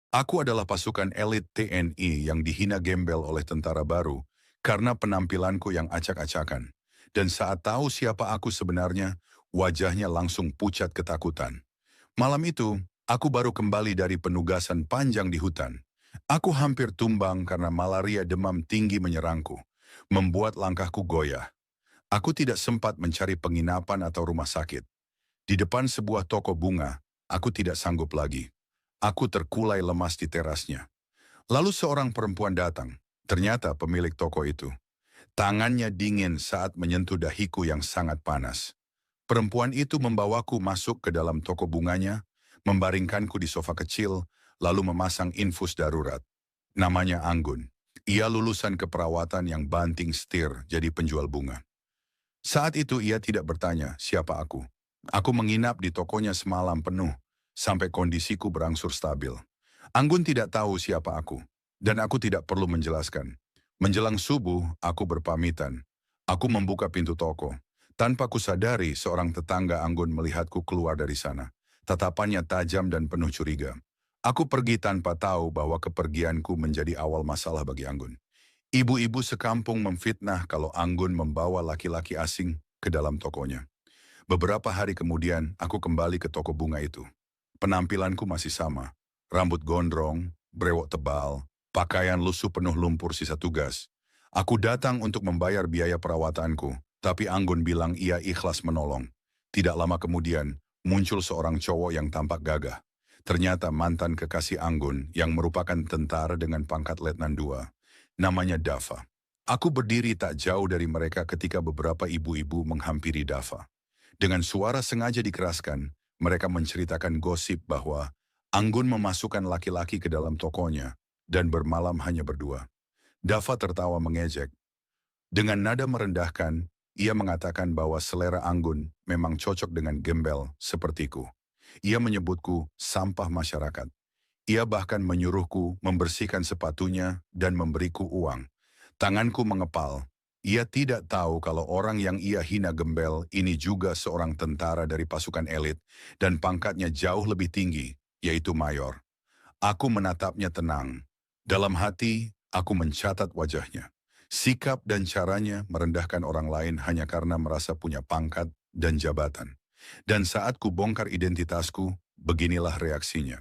Aku adalah pasukan elit TNI yang dihina gembel oleh tentara baru karena penampilanku yang acak-acakan. Dan saat tahu siapa aku sebenarnya, wajahnya langsung pucat ketakutan. Malam itu, aku baru kembali dari penugasan panjang di hutan. Aku hampir tumbang karena malaria demam tinggi menyerangku, membuat langkahku goyah. Aku tidak sempat mencari penginapan atau rumah sakit. Di depan sebuah toko bunga, aku tidak sanggup lagi. Aku terkulai lemas di terasnya. Lalu seorang perempuan datang, ternyata pemilik toko itu. Tangannya dingin saat menyentuh dahiku yang sangat panas. Perempuan itu membawaku masuk ke dalam toko bunganya, membaringkanku di sofa kecil, lalu memasang infus darurat. Namanya Anggun. Ia lulusan keperawatan yang banting setir jadi penjual bunga. Saat itu ia tidak bertanya siapa aku. Aku menginap di tokonya semalam penuh, sampai kondisiku berangsur stabil. Anggun tidak tahu siapa aku, dan aku tidak perlu menjelaskan. Menjelang subuh, aku berpamitan. Aku membuka pintu toko. Tanpa kusadari, seorang tetangga Anggun melihatku keluar dari sana. Tatapannya tajam dan penuh curiga. Aku pergi tanpa tahu bahwa kepergianku menjadi awal masalah bagi Anggun. Ibu-ibu sekampung memfitnah kalau Anggun membawa laki-laki asing ke dalam tokonya. Beberapa hari kemudian, aku kembali ke toko bunga itu. Penampilanku masih sama. Rambut gondrong, brewok tebal, pakaian lusuh penuh lumpur sisa tugas. Aku datang untuk membayar biaya perawatanku, tapi Anggun bilang ia ikhlas menolong. Tidak lama kemudian, muncul seorang cowok yang tampak gagah. Ternyata mantan kekasih Anggun yang merupakan tentara dengan pangkat Letnan II. Namanya Dava. Aku berdiri tak jauh dari mereka ketika beberapa ibu-ibu menghampiri Dava. Dengan suara sengaja dikeraskan, mereka menceritakan gosip bahwa Anggun memasukkan laki-laki ke dalam tokonya dan bermalam hanya berdua. Dava tertawa mengejek. Dengan nada merendahkan, ia mengatakan bahwa selera Anggun memang cocok dengan gembel sepertiku. Ia menyebutku sampah masyarakat. Ia bahkan menyuruhku membersihkan sepatunya dan memberiku uang. Tanganku mengepal. Ia tidak tahu kalau orang yang ia hina gembel ini juga seorang tentara dari pasukan elit dan pangkatnya jauh lebih tinggi, yaitu mayor. Aku menatapnya tenang. Dalam hati, aku mencatat wajahnya. Sikap dan caranya merendahkan orang lain hanya karena merasa punya pangkat dan jabatan. Dan saat ku bongkar identitasku, beginilah reaksinya.